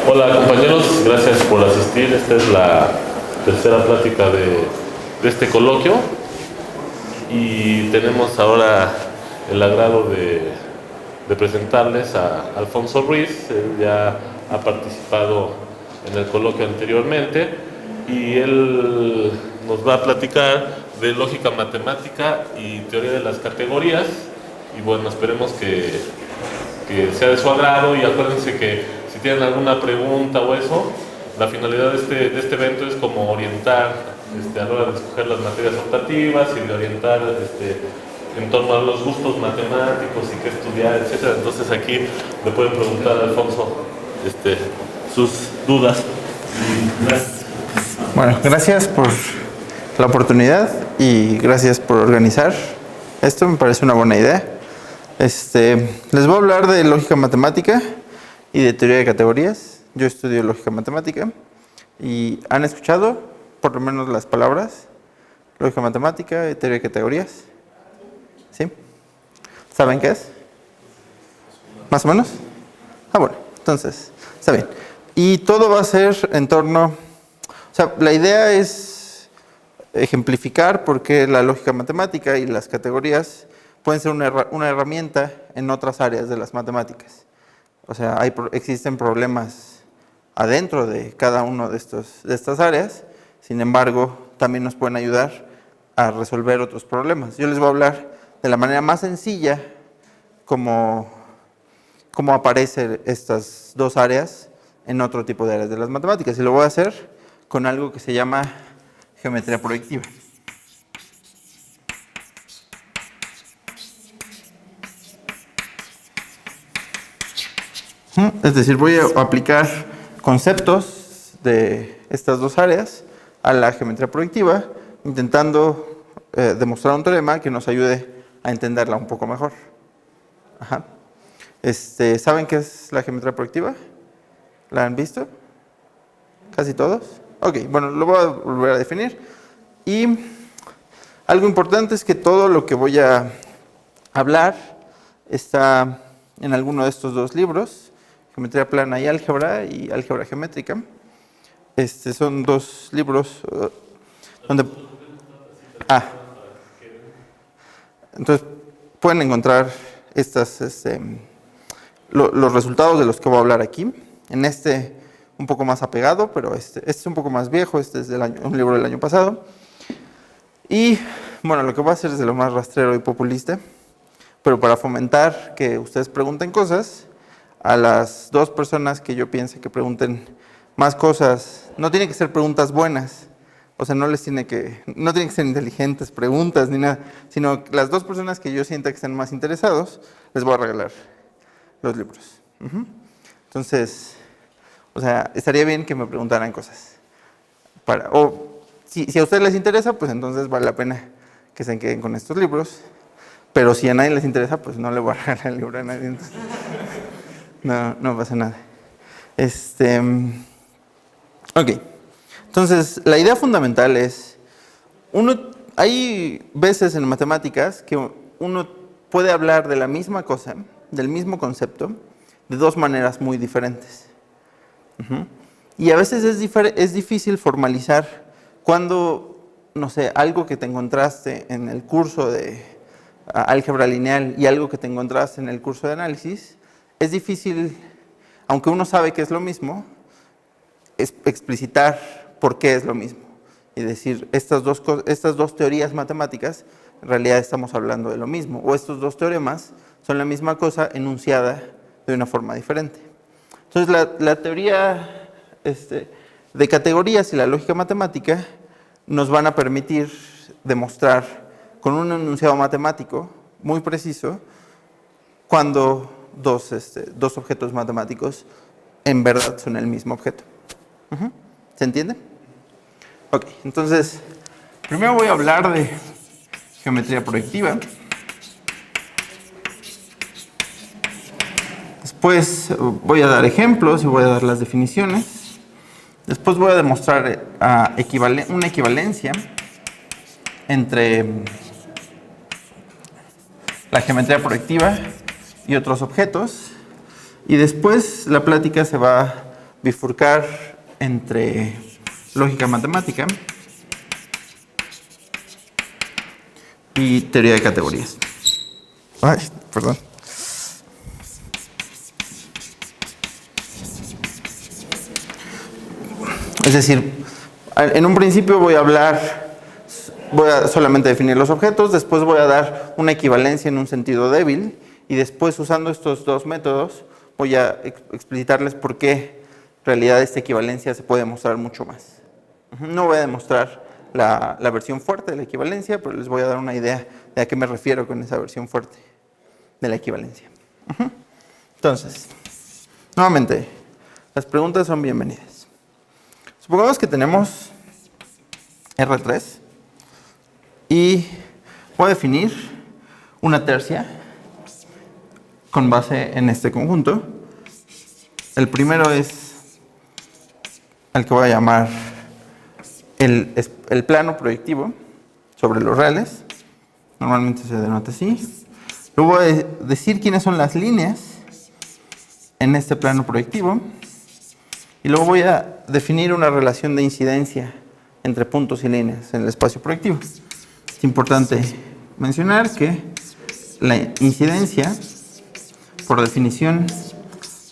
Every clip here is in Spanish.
Hola compañeros, gracias por asistir. Esta es la tercera plática de este coloquio y tenemos ahora el agrado de presentarles a Alfonso Ruiz. Él ya ha participado en el coloquio anteriormente y él nos va a platicar de lógica matemática y teoría de las categorías, y bueno, esperemos que sea de su agrado. Y acuérdense que si tienen alguna pregunta o eso, la finalidad de este evento es como orientar a la hora de escoger las materias optativas y de orientar en torno a los gustos matemáticos y qué estudiar, etcétera. Entonces aquí le pueden preguntar a Alfonso sus dudas. Gracias. Bueno, gracias por la oportunidad y gracias por organizar esto. Me parece una buena idea. Les voy a hablar de lógica matemática y de teoría de categorías. Yo estudio lógica matemática y han escuchado por lo menos las palabras lógica matemática y teoría de categorías. ¿Sí? ¿Saben qué es? ¿Más o menos? Bueno, entonces, está bien. Y todo va a ser en torno, o sea, la idea es ejemplificar por qué la lógica matemática y las categorías pueden ser una herramienta en otras áreas de las matemáticas. O sea, existen problemas adentro de cada uno de estas áreas, sin embargo, también nos pueden ayudar a resolver otros problemas. Yo les voy a hablar de la manera más sencilla cómo aparecen estas dos áreas en otro tipo de áreas de las matemáticas, y lo voy a hacer con algo que se llama geometría proyectiva. Es decir, voy a aplicar conceptos de estas dos áreas a la geometría proyectiva, intentando demostrar un teorema que nos ayude a entenderla un poco mejor. Ajá. ¿Saben qué es la geometría proyectiva? ¿La han visto? ¿Casi todos? Ok, bueno, lo voy a volver a definir. Y algo importante es que todo lo que voy a hablar está en alguno de estos dos libros, Geometría plana y álgebra geométrica. Son dos libros donde... Entonces, pueden encontrar los resultados de los que voy a hablar aquí. En un poco más apegado, pero este es un poco más viejo. Este es un libro del año pasado. Y, bueno, lo que voy a hacer es de lo más rastrero y populista, pero para fomentar que ustedes pregunten cosas, a las dos personas que yo piense que pregunten más cosas, no tienen que ser preguntas buenas, o sea, no tienen que ser inteligentes preguntas ni nada, sino las dos personas que yo sienta que estén más interesados, les voy a regalar los libros. Entonces, o sea, estaría bien que me preguntaran cosas. Si a ustedes les interesa, pues entonces vale la pena que se queden con estos libros, pero si a nadie les interesa, pues no le voy a regalar el libro a nadie. Entonces, no pasa nada. Ok. Entonces, la idea fundamental es, hay veces en matemáticas que uno puede hablar de la misma cosa, del mismo concepto, de dos maneras muy diferentes. Y a veces es difícil formalizar cuando, no sé, algo que te encontraste en el curso de álgebra lineal y algo que te encontraste en el curso de análisis, es difícil, aunque uno sabe que es lo mismo, explicitar por qué es lo mismo. Y decir, estas dos teorías matemáticas, en realidad estamos hablando de lo mismo. O estos dos teoremas son la misma cosa enunciada de una forma diferente. Entonces, la teoría de categorías y la lógica matemática nos van a permitir demostrar con un enunciado matemático muy preciso cuando dos objetos matemáticos en verdad son el mismo objeto. ¿Se entiende? Ok, entonces, primero voy a hablar de geometría proyectiva. Después voy a dar ejemplos y voy a dar las definiciones. Después voy a demostrar una equivalencia entre la geometría proyectiva y otros objetos. Y después la plática se va bifurcar entre lógica matemática y teoría de categorías. Ay, perdón. Es decir, en un principio voy a solamente definir los objetos, después voy a dar una equivalencia en un sentido débil y después, usando estos dos métodos, voy a explicitarles por qué en realidad esta equivalencia se puede demostrar mucho más. No voy a demostrar la versión fuerte de la equivalencia, pero les voy a dar una idea de a qué me refiero con esa versión fuerte de la equivalencia. Entonces, nuevamente, las preguntas son bienvenidas. Supongamos que tenemos R3 y voy a definir una tercia con base en este conjunto. El primero es al que voy a llamar el plano proyectivo sobre los reales. Normalmente se denota así. Luego voy a decir quiénes son las líneas en este plano proyectivo. Y luego voy a definir una relación de incidencia entre puntos y líneas en el espacio proyectivo. Es importante mencionar que la incidencia, por definición,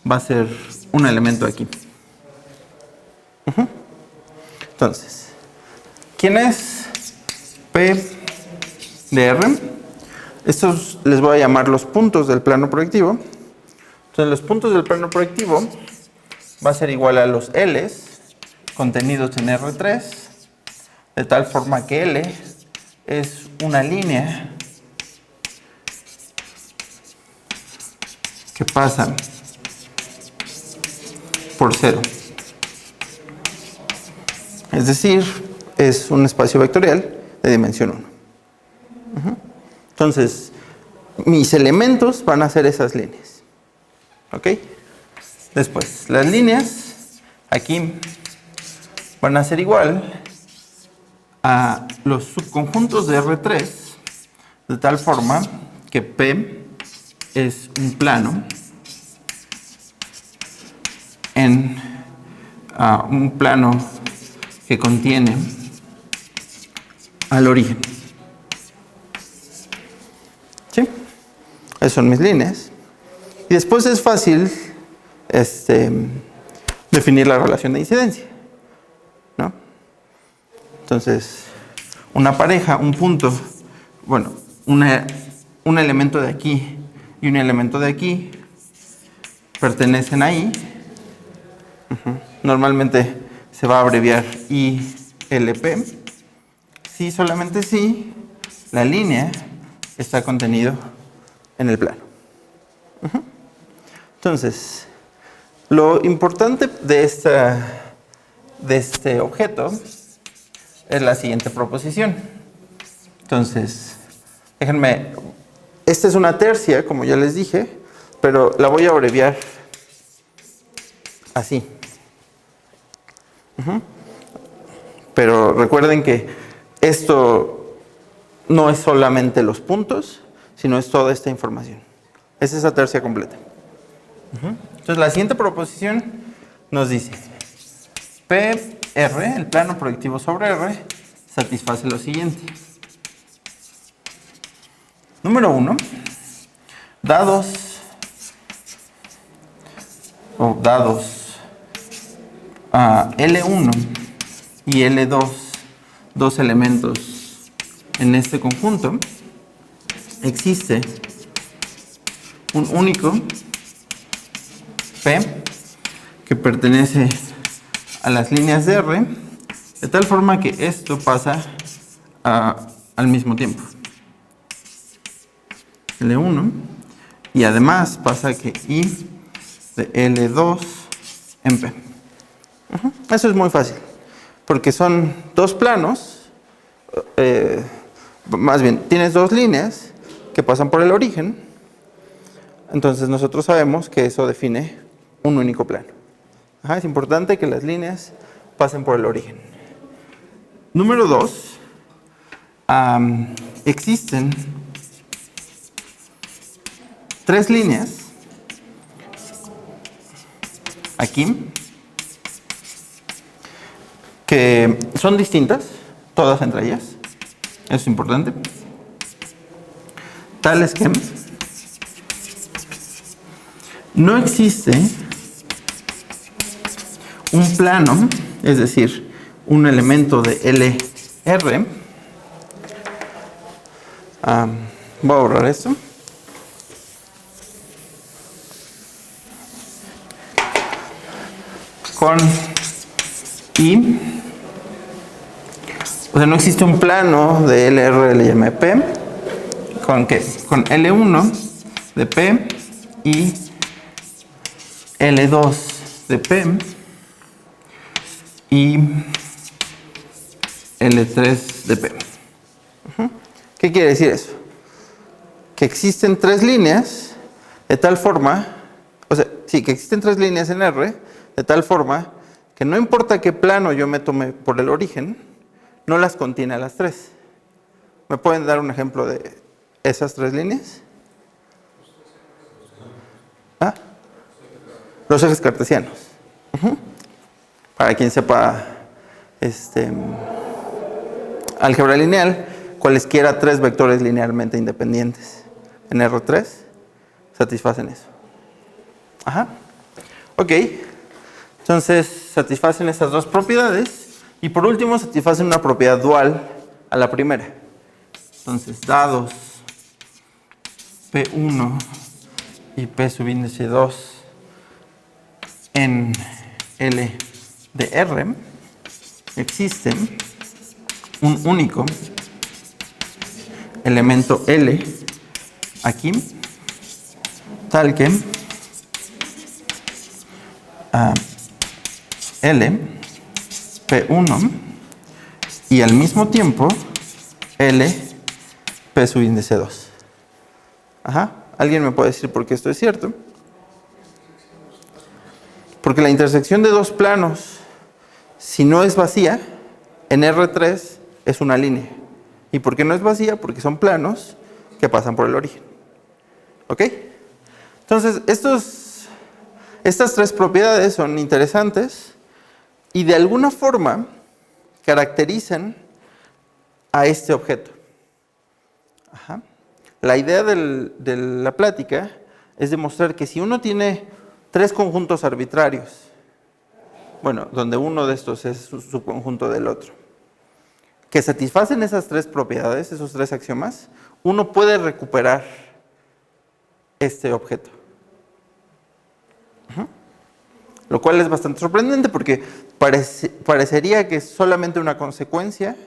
va a ser un elemento aquí. Entonces, ¿quién es P de R? Estos les voy a llamar los puntos del plano proyectivo. Entonces, los puntos del plano proyectivo va a ser igual a los L's contenidos en R3, de tal forma que L es una línea que pasa por 0. Es decir, es un espacio vectorial de dimensión 1. Entonces, mis elementos van a ser esas líneas. ¿Ok? Después, las líneas aquí van a ser igual a los subconjuntos de R3, de tal forma que P es un plano en un plano que contiene al origen. ¿Sí? Esas son mis líneas. Y después es fácil definir la relación de incidencia, ¿no? Entonces, una pareja, un punto, bueno, un elemento de aquí y un elemento de aquí pertenecen ahí. Normalmente se va a abreviar ILP. Si, solamente si, la línea está contenido en el plano. Entonces, lo importante de este objeto es la siguiente proposición. Entonces, déjenme, esta es una tercia, como ya les dije, pero la voy a abreviar así. Pero recuerden que esto no es solamente los puntos, sino es toda esta información. Es esa tercia completa. Entonces, la siguiente proposición nos dice: PR, el plano proyectivo sobre R, satisface lo siguiente. Número 1, dados L1 y L2, dos elementos en este conjunto, existe un único P que pertenece a las líneas de R, de tal forma que esto pasa al mismo tiempo. L1, y además pasa que I de L2 en P. Eso es muy fácil, porque son dos planos, más bien, tienes dos líneas que pasan por el origen, entonces nosotros sabemos que eso define un único plano. Es importante que las líneas pasen por el origen. Número 2, existen tres líneas aquí que son distintas, todas entre ellas. Eso es importante. Tales que no existe un plano, es decir, un elemento de LR. Voy a borrar esto. Con I. O sea, no existe un plano de LR, LMP. ¿Con qué? Con L1 de P y L2 de P y L3 de P. ¿Qué quiere decir eso? Que existen tres líneas de tal forma, o sea, sí, que existen tres líneas en R de tal forma que no importa qué plano yo me tome por el origen, no las contiene a las tres. ¿Me pueden dar un ejemplo de esas tres líneas? ¿Ah? Los ejes cartesianos. Para quien sepa álgebra lineal, cualesquiera tres vectores linealmente independientes en R3 satisfacen eso. Ok. Entonces satisfacen estas dos propiedades y por último satisfacen una propiedad dual a la primera. Entonces, dados P1 y P subíndice 2 en L de R, existe un único elemento L aquí, tal que L P1 y al mismo tiempo L P subíndice 2. ¿Alguien me puede decir por qué esto es cierto? Porque la intersección de dos planos, si no es vacía, en R3 es una línea. ¿Y por qué no es vacía? Porque son planos que pasan por el origen. ¿Ok? Entonces, estas tres propiedades son interesantes y de alguna forma caracterizan a este objeto. La idea de la plática es demostrar que si uno tiene tres conjuntos arbitrarios, bueno, donde uno de estos es su subconjunto del otro, que satisfacen esas tres propiedades, esos tres axiomas, uno puede recuperar este objeto. Lo cual es bastante sorprendente porque parecería que es solamente una consecuencia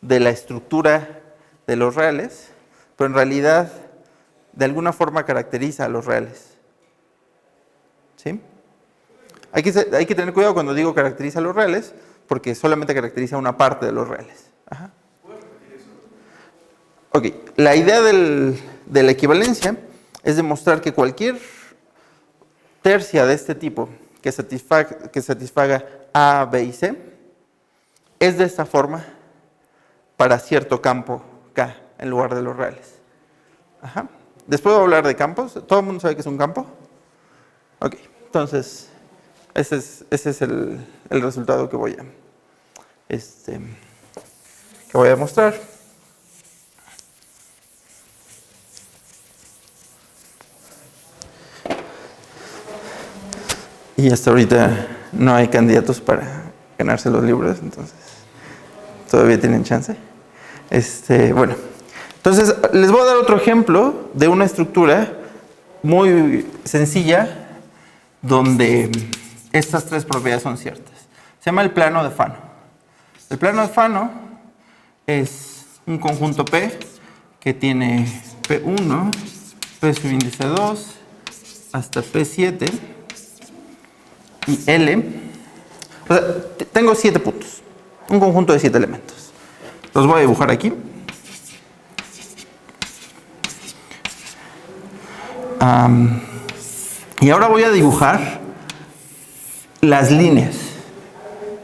de la estructura de los reales, pero en realidad de alguna forma caracteriza a los reales. ¿Sí? Hay que tener cuidado cuando digo caracteriza a los reales, porque solamente caracteriza una parte de los reales. Ok, la idea de la equivalencia es demostrar que cualquier tercia de este tipo que satisfaga A, B y C es de esta forma para cierto campo K en lugar de los reales. Después voy a hablar de campos. ¿Todo el mundo sabe qué es un campo? Ok, entonces ese es el resultado que voy a mostrar. Y hasta ahorita no hay candidatos para ganarse los libros, entonces todavía tienen chance. Bueno, entonces les voy a dar otro ejemplo de una estructura muy sencilla donde estas tres propiedades son ciertas. Se llama el plano de Fano. El plano de Fano es un conjunto P que tiene P1, P subíndice 2 hasta P7 y L. O sea, tengo 7 puntos, un conjunto de 7 elementos. Los voy a dibujar aquí. Y ahora voy a dibujar las líneas,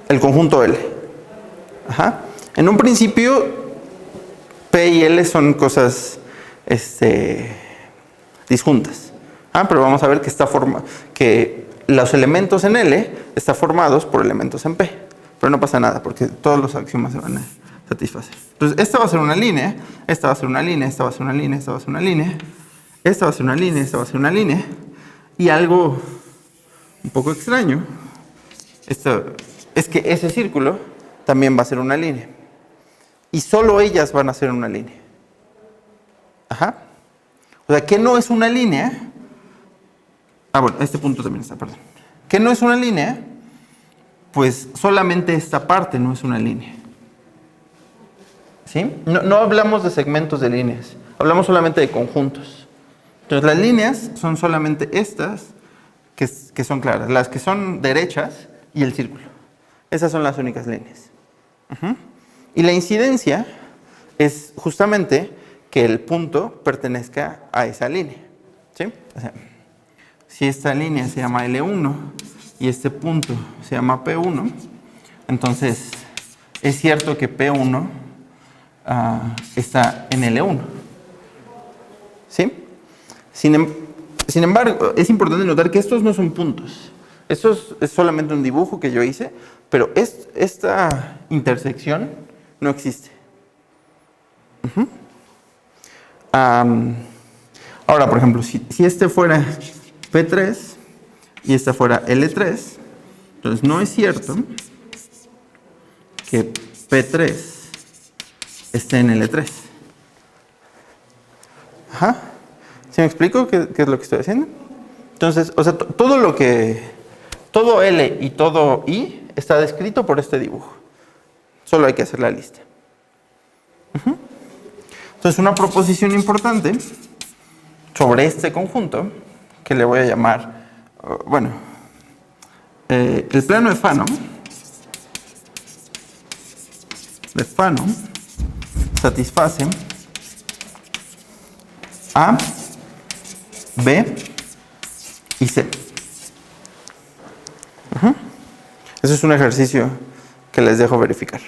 el conjunto L. En un principio, P y L son cosas disjuntas. Pero vamos a ver que los elementos en L están formados por elementos en P. Pero pero no pasa nada porque todos los axiomas se van a satisfacer. Entonces, esta va a ser una línea, esta va a ser una línea, esta va a ser una línea, esta va a ser una línea, esta va a ser una línea, esta va a ser una línea, y algo un poco extraño es que ese círculo también va a ser una línea. Y solo ellas van a ser una línea. Ajá. O sea, ¿qué no es una línea? Bueno, este punto también está, perdón. ¿Qué no es una línea? Pues solamente esta parte no es una línea. ¿Sí? No hablamos de segmentos de líneas, hablamos solamente de conjuntos. Entonces, las líneas son solamente estas que son claras, las que son derechas y el círculo. Esas son las únicas líneas. Y la incidencia es justamente que el punto pertenezca a esa línea. ¿Sí? O sea, si esta línea se llama L1 y este punto se llama P1, entonces es cierto que P1 está en L1. ¿Sí? Sin embargo, es importante notar que estos no son puntos. Esto es solamente un dibujo que yo hice, pero esta intersección no existe. Ahora, por ejemplo, si este fuera P3 y esta fuera L3, entonces no es cierto que P3 esté en L3. Ajá. ¿Sí me explico qué es lo que estoy haciendo? Entonces, o sea, todo L y todo I está descrito por este dibujo. Solo hay que hacer la lista. Entonces, una proposición importante sobre este conjunto, que le voy a llamar, el plano de Fano satisface A, B y C. Ese es un ejercicio que les dejo verificar.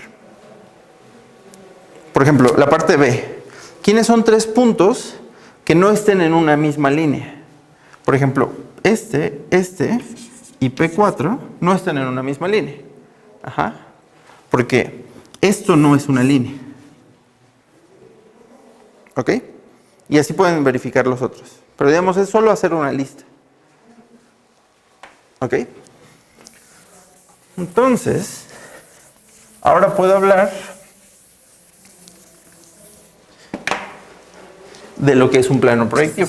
Por ejemplo, la parte B. ¿Quiénes son tres puntos que no estén en una misma línea? Por ejemplo, este y P4 no están en una misma línea. Ajá. Porque esto no es una línea. ¿Ok? Y así pueden verificar los otros. Pero digamos, es solo hacer una lista. ¿Ok? Entonces, ahora puedo hablar de lo que es un plano proyectivo.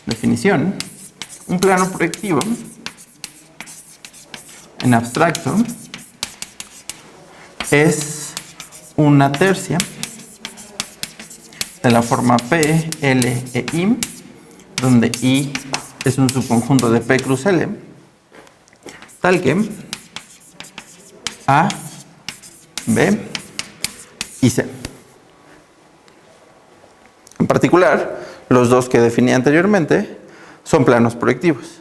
Definición. Un plano proyectivo, en abstracto, es una tercia de la forma P, L e I, donde I es un subconjunto de P cruz L, tal que A, B y C. En particular, los dos que definí anteriormente son planos proyectivos.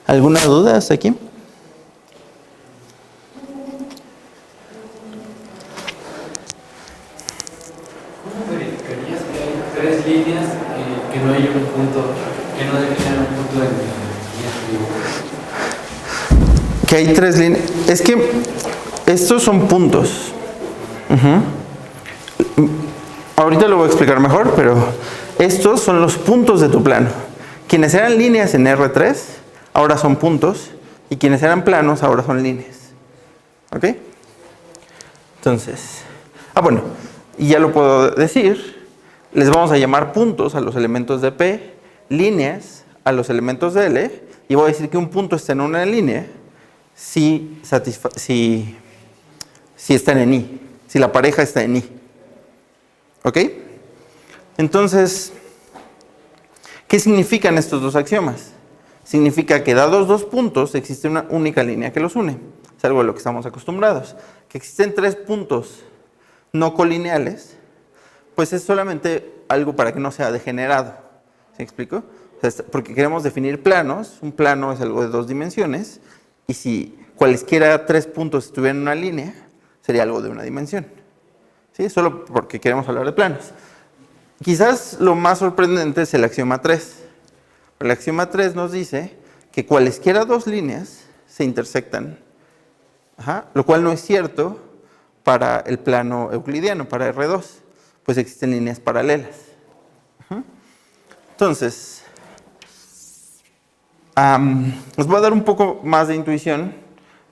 ¿Alguna duda hasta aquí? Tres líneas que no hay un punto, que no definen un punto de línea. Que hay tres líneas. Es que estos son puntos. Ahorita lo voy a explicar mejor, pero estos son los puntos de tu plano. Quienes eran líneas en R3, ahora son puntos, y quienes eran planos, ahora son líneas. ¿Ok? Entonces, bueno, y ya lo puedo decir. Les vamos a llamar puntos a los elementos de P, líneas a los elementos de L, y voy a decir que un punto está en una línea si están en I, si la pareja está en I. ¿Ok? Entonces, ¿qué significan estos dos axiomas? Significa que dados dos puntos, existe una única línea que los une. Es algo de lo que estamos acostumbrados. Que existen tres puntos no colineales, pues es solamente algo para que no sea degenerado. ¿Sí me explico? O sea, porque queremos definir planos. Un plano es algo de dos dimensiones. Y si cualesquiera tres puntos estuvieran en una línea, sería algo de una dimensión. ¿Sí? Solo porque queremos hablar de planos. Quizás lo más sorprendente es el axioma 3. El axioma 3 nos dice que cualesquiera dos líneas se intersectan. Lo cual no es cierto para el plano euclidiano, para R2, pues existen líneas paralelas. Entonces, os voy a dar un poco más de intuición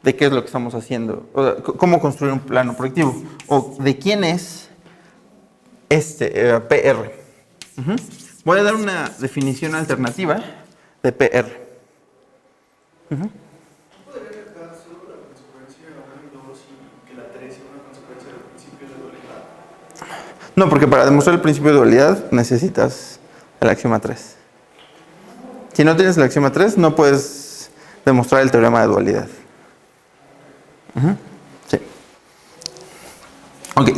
de qué es lo que estamos haciendo, o cómo construir un plano proyectivo, o de quién es PR. Voy a dar una definición alternativa de PR. ¿Podría dejar solo la consecuencia 1 y 2 y que la 3 sea una consecuencia del principio de dualidad? No, porque para demostrar el principio de dualidad necesitas el axioma 3. Si no tienes el axioma 3, no puedes demostrar el teorema de dualidad. Sí. Ok.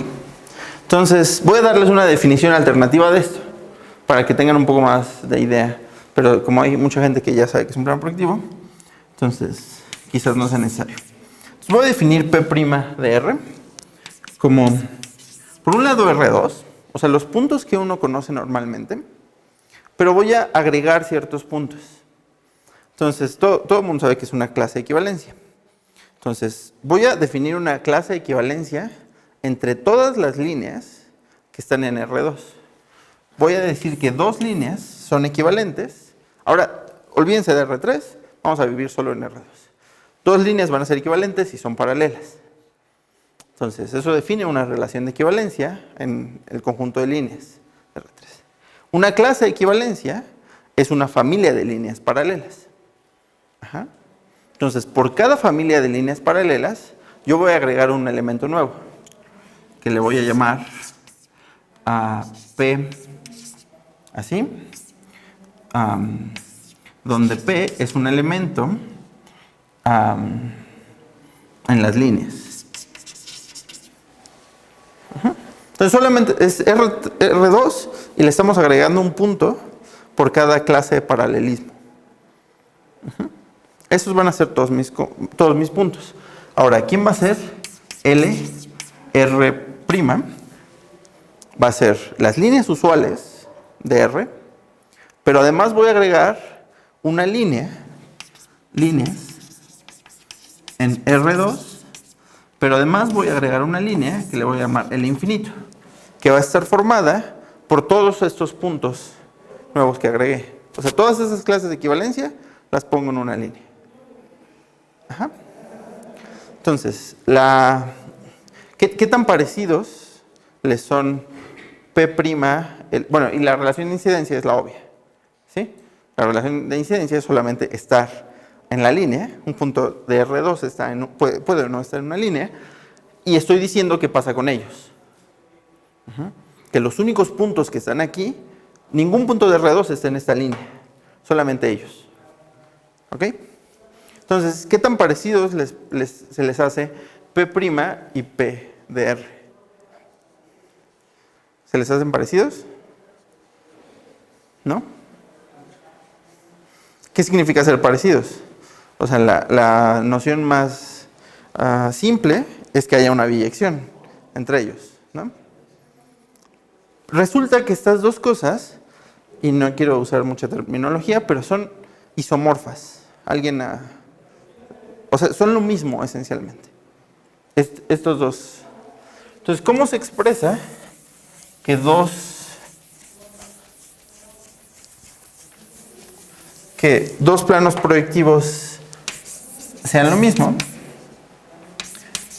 Entonces, voy a darles una definición alternativa de esto, para que tengan un poco más de idea. Pero como hay mucha gente que ya sabe que es un plano proyectivo, entonces quizás no sea necesario. Entonces, voy a definir P' de R como, por un lado, R2, o sea, los puntos que uno conoce normalmente, pero voy a agregar ciertos puntos. Entonces, todo el mundo sabe que es una clase de equivalencia. Entonces, voy a definir una clase de equivalencia entre todas las líneas que están en R2. Voy a decir que dos líneas son equivalentes. Ahora, olvídense de R3, vamos a vivir solo en R2. Dos líneas van a ser equivalentes si son paralelas. Entonces, eso define una relación de equivalencia en el conjunto de líneas de R3. Una clase de equivalencia es una familia de líneas paralelas. Entonces, por cada familia de líneas paralelas, yo voy a agregar un elemento nuevo, que le voy a llamar a P, así, donde P es un elemento en las líneas. Entonces solamente es R2 y le estamos agregando un punto por cada clase de paralelismo. Esos van a ser todos mis puntos. Ahora, ¿quién va a ser L, R'? Va a ser las líneas usuales de R, pero además voy a agregar una líneas en R2, pero además voy a agregar una línea que le voy a llamar L infinito, que va a estar formada por todos estos puntos nuevos que agregué. O sea, todas esas clases de equivalencia las pongo en una línea. Entonces, ¿qué tan parecidos les son P'? Bueno, y la relación de incidencia es la obvia, ¿sí? La relación de incidencia es solamente estar en la línea. Un punto de R2 puede o no estar en una línea, y estoy diciendo qué pasa con ellos. Que los únicos puntos que están aquí, ningún punto de R2 está en esta línea, solamente ellos. ¿Ok? Entonces, ¿qué tan parecidos se les hace P' y P de R? ¿Se les hacen parecidos? ¿No? ¿Qué significa ser parecidos? O sea, la noción más simple es que haya una biyección entre ellos, ¿no? Resulta que estas dos cosas, y no quiero usar mucha terminología, pero son isomorfas. O sea, son lo mismo esencialmente. Estos dos. Entonces, ¿cómo se expresa que dos planos proyectivos sean lo mismo?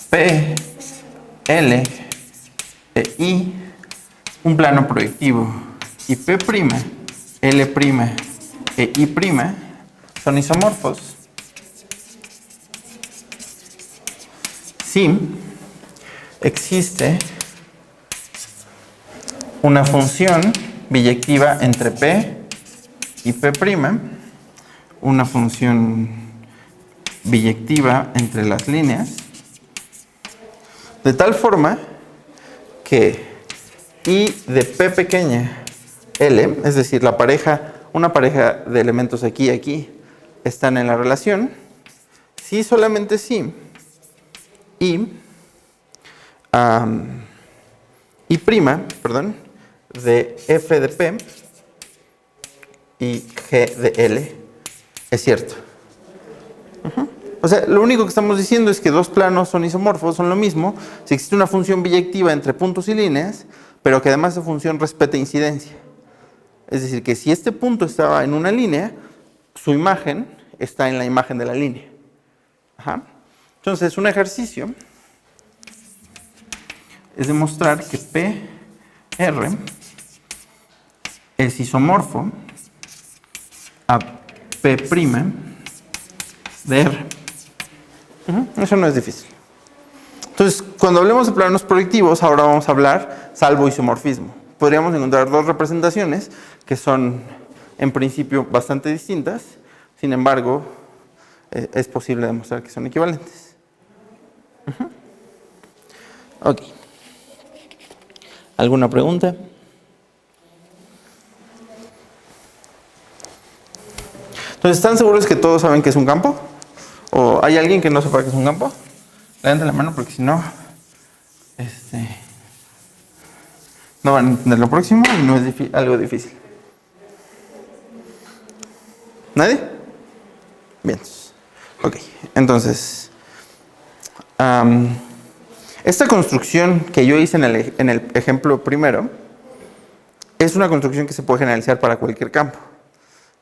P, L e I, un plano proyectivo, y P', L' e I' son isomorfos si existe una función biyectiva entre P y P', una función biyectiva entre las líneas, de tal forma que I de P pequeña L, es decir, una pareja de elementos aquí y aquí, están en la relación, si solamente si I' de F de P y G de L es cierto. O sea, lo único que estamos diciendo es que dos planos son isomorfos, son lo mismo, si existe una función biyectiva entre puntos y líneas, pero que además esa función respeta incidencia. Es decir, que si este punto estaba en una línea, su imagen está en la imagen de la línea. Ajá. Entonces, un ejercicio es demostrar que PR es isomorfo a P' de R. Eso no es difícil. Entonces, cuando hablemos de planos proyectivos, ahora vamos a hablar salvo isomorfismo. Podríamos encontrar dos representaciones que son, en principio, bastante distintas. Sin embargo, es posible demostrar que son equivalentes. Ok. ¿Alguna pregunta? Entonces, ¿están seguros que todos saben que es un campo? ¿O hay alguien que no sepa que es un campo? Levanten la mano porque si no, no van a entender lo próximo y no es algo difícil. ¿Nadie? Bien. Ok, entonces, esta construcción que yo hice en el ejemplo primero es una construcción que se puede generalizar para cualquier campo.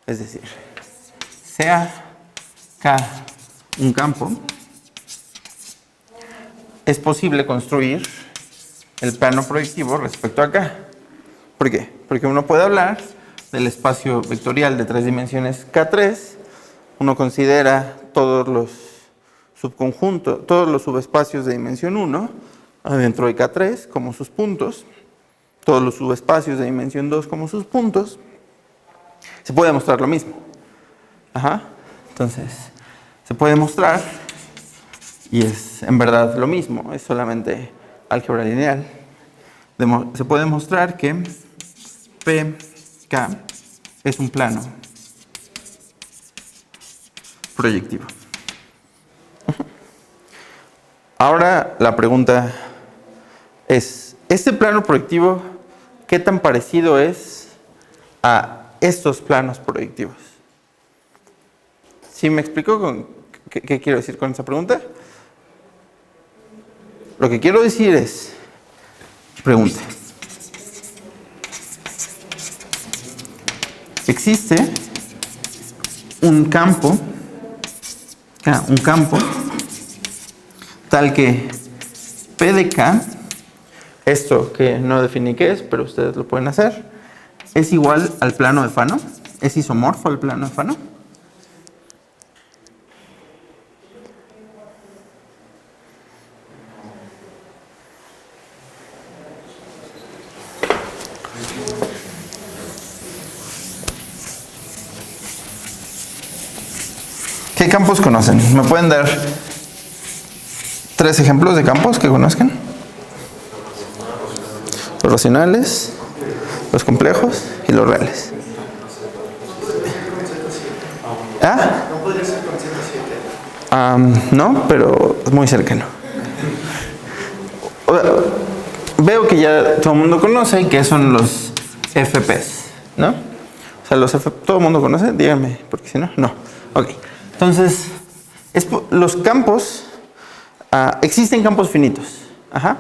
Es decir, sea K un campo, es posible construir el plano proyectivo respecto a K. ¿Por qué? Porque uno puede hablar del espacio vectorial de 3 dimensiones K3, uno considera todos los subconjuntos, todos los subespacios de dimensión 1 dentro de K3 como sus puntos, todos los subespacios de dimensión 2 como sus puntos. Se puede demostrar lo mismo. Ajá. Entonces, se puede demostrar, y es en verdad lo mismo, es solamente álgebra lineal. Se puede demostrar que PK es un plano proyectivo. Ahora la pregunta es, ¿este plano proyectivo qué tan parecido es a estos planos proyectivos? ¿Sí me explico qué quiero decir con esa pregunta? Lo que quiero decir es, pregunta, existe un campo tal que P de K, esto que no definí qué es, pero ustedes lo pueden hacer, es igual al plano de Fano, es isomorfo al plano de Fano. ¿Qué campos conocen? ¿Me pueden dar 3 ejemplos de campos que conozcan? Los racionales, los complejos y los reales. ¿Ah? ¿No podría ser con Z7? No, pero es muy cercano. Veo que ya todo el mundo conoce qué son los FPs, ¿no? O sea, los FP, ¿todo el mundo conoce? Díganme, porque si no, no. Ok. Entonces, los campos, existen campos finitos. Ajá.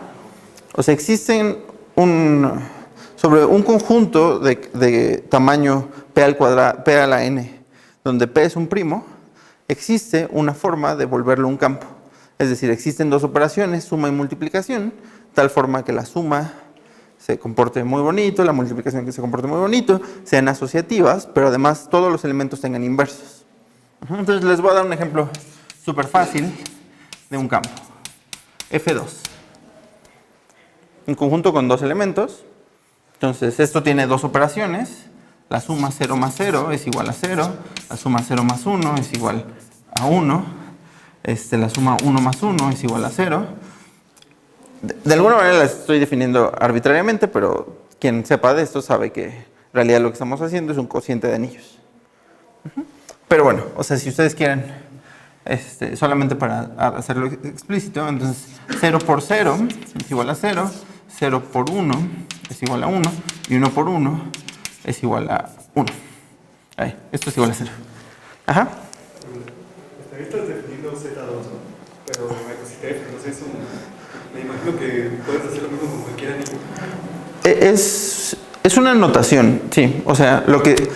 O sea, existen sobre un conjunto de tamaño P al cuadrado, P a la n, donde P es un primo, existe una forma de volverlo un campo. Es decir, existen dos operaciones, suma y multiplicación, tal forma que la suma se comporte muy bonito, la multiplicación que se comporte muy bonito, sean asociativas, pero además todos los elementos tengan inversos. Entonces les voy a dar un ejemplo súper fácil de un campo. F2. Un conjunto con dos elementos. Entonces esto tiene dos operaciones. La suma 0 más 0 es igual a 0. La suma 0 más 1 es igual a 1. La suma 1 más 1 es igual a 0. De alguna manera las estoy definiendo arbitrariamente, pero quien sepa de esto sabe que en realidad lo que estamos haciendo es un cociente de anillos. Pero bueno, o sea, si ustedes quieren, solamente para hacerlo explícito, entonces 0 por 0 es igual a 0, 0 por 1 es igual a 1, y 1 por 1 es igual a 1. Ahí, esto es igual a 0. Ajá. Estas Z2, ¿no? Pero me cosita F, entonces eso me imagino que puedes hacer lo mismo con cualquier anillo. Es una notación, sí. O sea, lo que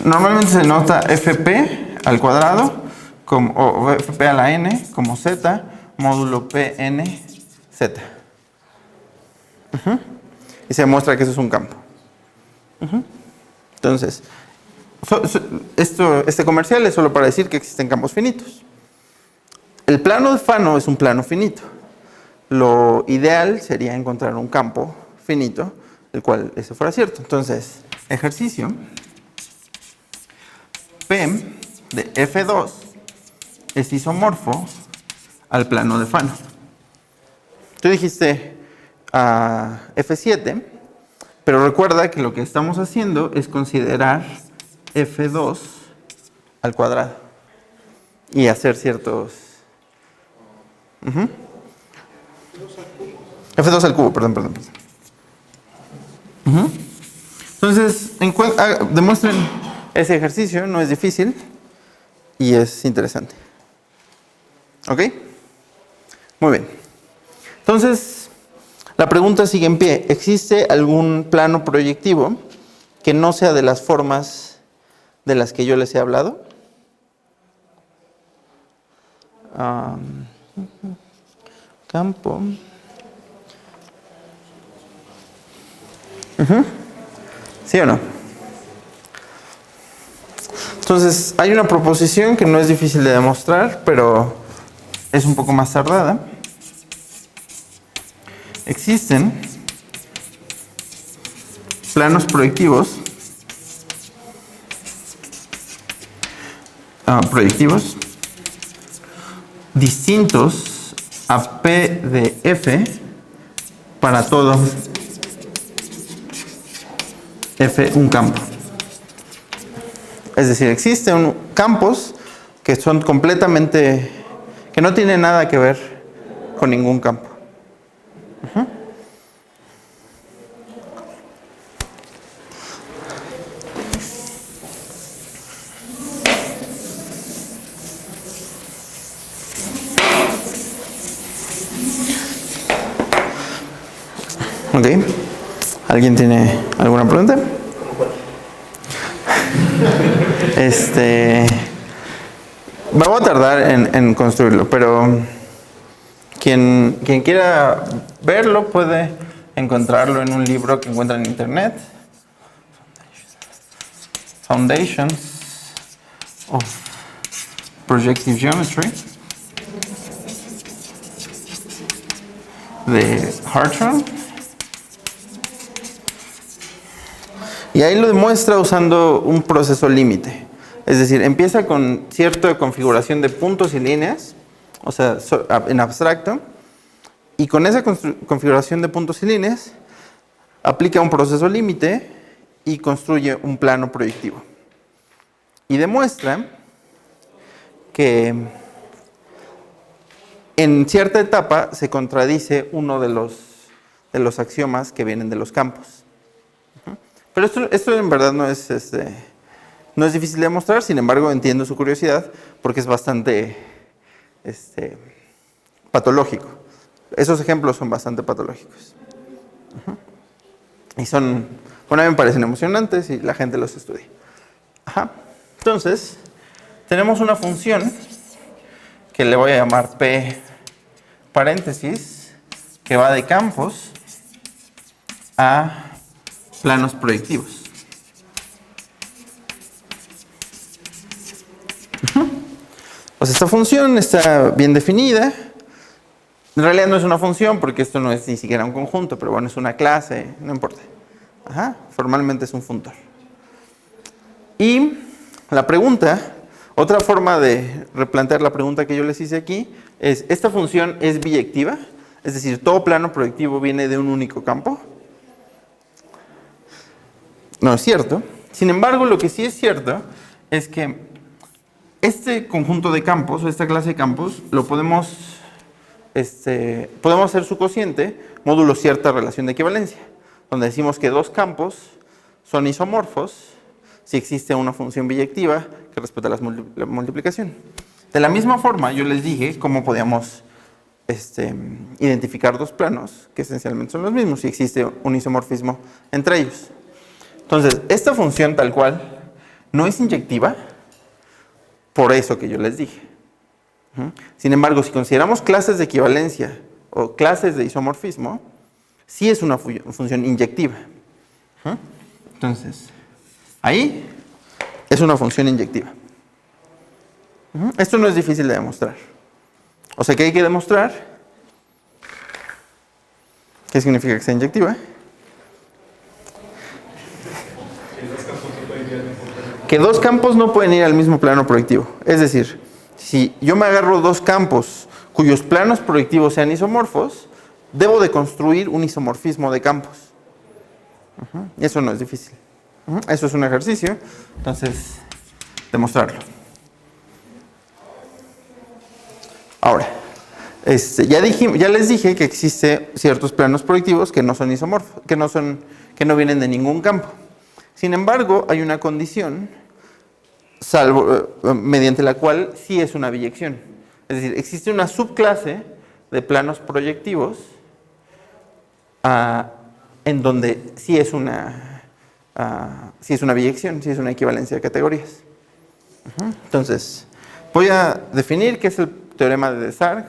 normalmente se nota FP al cuadrado o FP a la N como Z módulo PN Z. Y se demuestra que eso es un campo. Entonces, este comercial es solo para decir que existen campos finitos. El plano de Fano es un plano finito. Lo ideal sería encontrar un campo finito, el cual ese fuera cierto. Entonces, ejercicio P de F2 es isomorfo al plano de Fano. Tú dijiste F7, pero recuerda que lo que estamos haciendo es considerar F2 al cuadrado y hacer ciertos... F2 al cubo, perdón. Entonces, demuestren ese ejercicio, no es difícil y es interesante. ¿Ok? Muy bien. Entonces, la pregunta sigue en pie. ¿Existe algún plano proyectivo que no sea de las formas de las que yo les he hablado? Campo. ¿Sí o no? Entonces, hay una proposición que no es difícil de demostrar, pero es un poco más tardada. Existen planos proyectivos distintos a P de F para todo F un campo. Es decir, existen campos que son completamente, que no tienen nada que ver con ningún campo. Ok. ¿Alguien tiene alguna pregunta? Me voy a tardar en construirlo, pero quien quiera verlo puede encontrarlo en un libro que encuentra en internet. Foundations of Projective Geometry de Hartron. Y ahí lo demuestra usando un proceso límite. Es decir, empieza con cierta configuración de puntos y líneas, o sea, en abstracto, y con esa configuración de puntos y líneas, aplica un proceso límite y construye un plano proyectivo. Y demuestra que en cierta etapa se contradice uno de los axiomas que vienen de los campos. Pero esto en verdad no es difícil de demostrar, sin embargo entiendo su curiosidad porque es bastante patológico. Esos ejemplos son bastante patológicos. Y a mí me parecen emocionantes y la gente los estudia. Entonces, tenemos una función que le voy a llamar P paréntesis, que va de campos a planos proyectivos. Pues esta función está bien definida. En realidad no es una función porque esto no es ni siquiera un conjunto, pero bueno, es una clase, no importa. Formalmente es un funtor. Y la pregunta, otra forma de replantear la pregunta que yo les hice aquí es, ¿esta función es biyectiva? Es decir, ¿todo plano proyectivo viene de un único campo? No es cierto. Sin embargo, lo que sí es cierto es que este conjunto de campos, o esta clase de campos, lo podemos hacer su cociente módulo cierta relación de equivalencia, donde decimos que dos campos son isomorfos si existe una función biyectiva que respeta la multiplicación. De la misma forma, yo les dije cómo podíamos identificar dos planos que esencialmente son los mismos si existe un isomorfismo entre ellos. Entonces, esta función tal cual no es inyectiva por eso que yo les dije. Sin embargo, si consideramos clases de equivalencia o clases de isomorfismo, sí es una función inyectiva. Entonces, ahí es una función inyectiva. Esto no es difícil de demostrar. O sea, ¿qué hay que demostrar? ¿Qué significa que sea inyectiva? Que dos campos no pueden ir al mismo plano proyectivo. Es decir, si yo me agarro dos campos cuyos planos proyectivos sean isomorfos, debo de construir un isomorfismo de campos. Eso no es difícil. Eso es un ejercicio. Entonces, demostrarlo. Ahora, ya les dije que existen ciertos planos proyectivos que no son isomorfos, que no vienen de ningún campo. Sin embargo, hay una condición mediante la cual sí es una biyección. Es decir, existe una subclase de planos proyectivos en donde sí es una biyección, sí es una equivalencia de categorías. Entonces, voy a definir qué es el teorema de Desargues,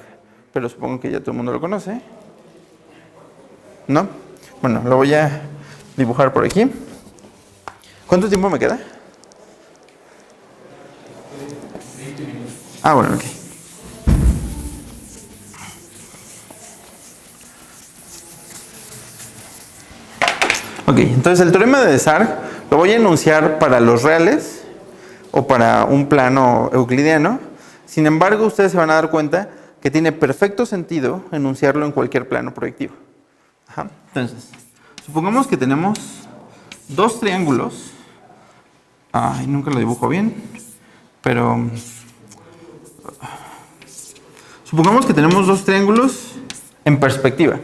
pero supongo que ya todo el mundo lo conoce. ¿No? Bueno, lo voy a dibujar por aquí. ¿Cuánto tiempo me queda? 20 minutos. Ah, bueno, ok. Ok, entonces el teorema de Desargues lo voy a enunciar para los reales o para un plano euclidiano. Sin embargo, ustedes se van a dar cuenta que tiene perfecto sentido enunciarlo en cualquier plano proyectivo. Entonces, supongamos que tenemos dos triángulos. Ay, nunca lo dibujo bien, pero supongamos que tenemos dos triángulos en perspectiva.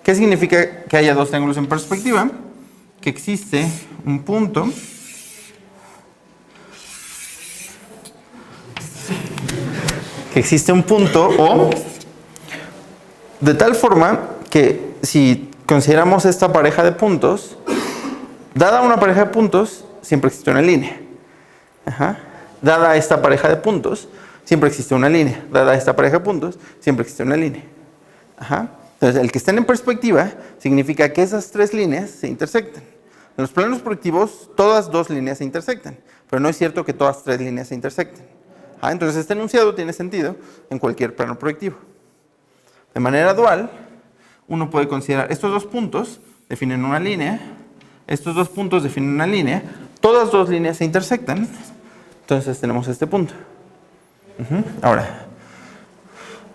¿Qué significa que haya dos triángulos en perspectiva? Que existe un punto O de tal forma que si consideramos esta pareja de puntos, dada una pareja de puntos, siempre existe una línea. Dada esta pareja de puntos, siempre existe una línea. Dada esta pareja de puntos, siempre existe una línea. Entonces, el que estén en perspectiva significa que esas tres líneas se intersectan. En los planos proyectivos, todas dos líneas se intersectan, pero no es cierto que todas tres líneas se intersecten. Entonces, este enunciado tiene sentido en cualquier plano proyectivo. De manera dual, uno puede considerar estos dos puntos definen una línea, estos dos puntos definen una línea, todas dos líneas se intersectan, entonces tenemos este punto. Ahora,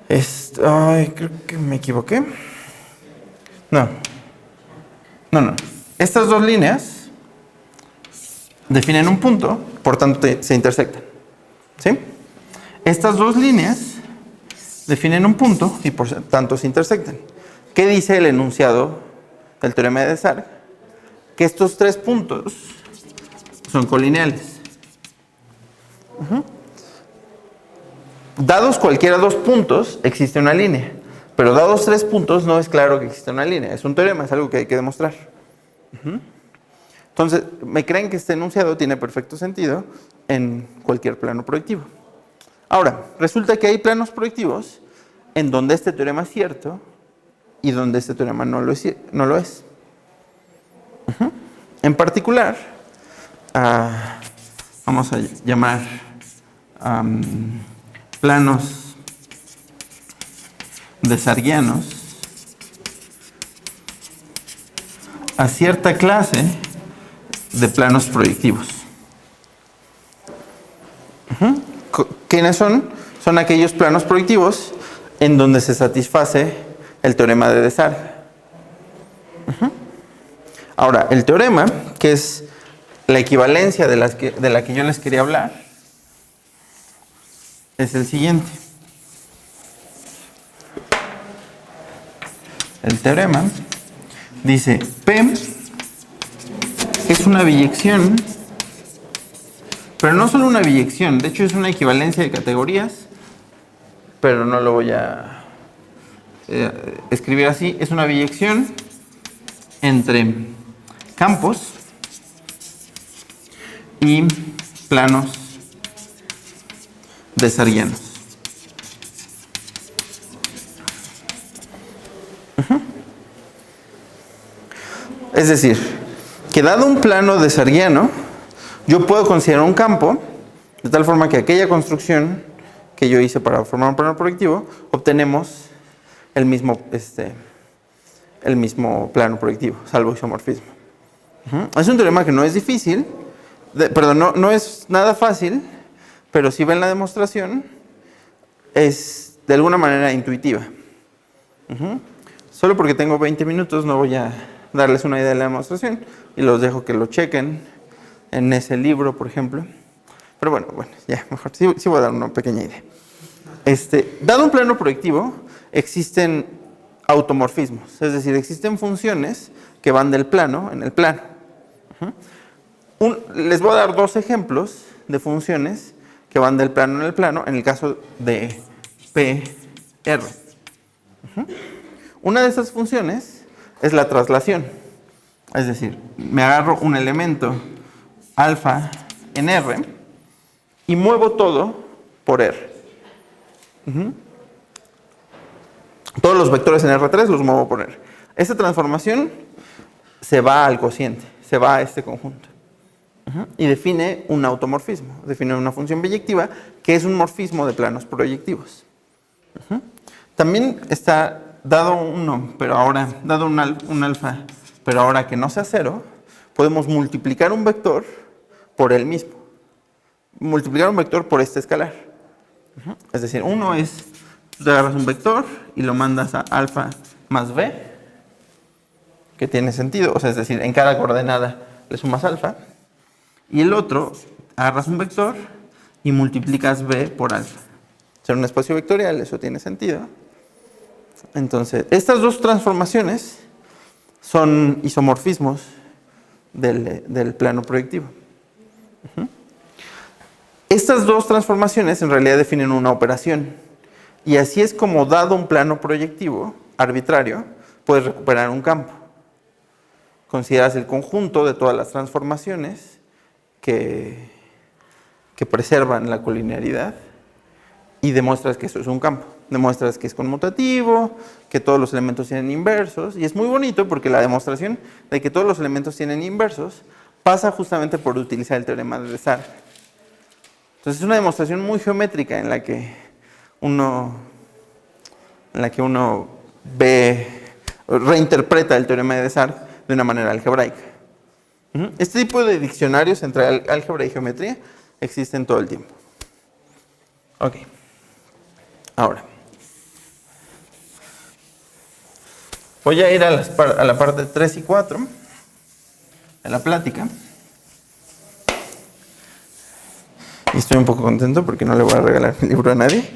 creo que me equivoqué. No. Estas dos líneas definen un punto, por tanto se intersectan. ¿Sí? Estas dos líneas definen un punto y por tanto se intersectan. ¿Qué dice el enunciado del teorema de Desargues? Que estos tres puntos son colineales. Dados cualquiera dos puntos, existe una línea. Pero dados tres puntos, no es claro que existe una línea. Es un teorema, es algo que hay que demostrar. Entonces, ¿me creen que este enunciado tiene perfecto sentido en cualquier plano proyectivo? Ahora, resulta que hay planos proyectivos en donde este teorema es cierto y donde este teorema no lo es. En particular, vamos a llamar planos desarguianos a cierta clase de planos proyectivos. ¿Quiénes son? Son aquellos planos proyectivos en donde se satisface el teorema de Desargues. Ahora, el teorema, que es la equivalencia de la que yo les quería hablar, es el siguiente. El teorema dice: P es una biyección Pero no solo una biyección, de hecho es una equivalencia de categorías, pero no lo voy a escribir así. Es una biyección entre campos y planos desarguianos. Es decir, que dado un plano desarguiano, yo puedo considerar un campo, de tal forma que aquella construcción que yo hice para formar un plano proyectivo, obtenemos el mismo plano proyectivo, salvo isomorfismo. Es un teorema que no es difícil, no es nada fácil, pero si ven la demostración, es de alguna manera intuitiva. Solo porque tengo 20 minutos no voy a darles una idea de la demostración y los dejo que lo chequen en ese libro, por ejemplo. Pero bueno, ya, mejor sí voy a dar una pequeña idea. Dado un plano proyectivo, existen automorfismos, es decir, existen funciones que van del plano en el plano. Les voy a dar dos ejemplos de funciones que van del plano en el plano, en el caso de PR. Una de esas funciones es la traslación. Es decir, me agarro un elemento alfa en R y muevo todo por R. Todos los vectores en R3 los muevo por R. Esta transformación se va al cociente, se va a este conjunto. Y define un automorfismo, define una función biyectiva que es un morfismo de planos proyectivos. También está dado un alfa, pero ahora que no sea cero, podemos multiplicar un vector por él mismo. Multiplicar un vector por este escalar. Es decir, uno es, tú agarras un vector y lo mandas a alfa más b, que tiene sentido, o sea, es decir, en cada coordenada le sumas alfa. Y el otro, agarras un vector y multiplicas b por alfa. Ser un espacio vectorial, eso tiene sentido. Entonces, estas dos transformaciones son isomorfismos del plano proyectivo. Estas dos transformaciones en realidad definen una operación. Y así es como, dado un plano proyectivo arbitrario, puedes recuperar un campo. Consideras el conjunto de todas las transformaciones que preservan la colinearidad y demuestras que eso es un campo. Demuestras que es conmutativo, que todos los elementos tienen inversos, y es muy bonito porque la demostración de que todos los elementos tienen inversos pasa justamente por utilizar el teorema de Desargues. Entonces es una demostración muy geométrica en la que uno reinterpreta el teorema de Desargues de una manera algebraica. Este tipo de diccionarios entre álgebra y geometría existen todo el tiempo. Ok. Ahora, voy a ir a la parte 3 y 4 de la plática. Y estoy un poco contento porque no le voy a regalar el libro a nadie.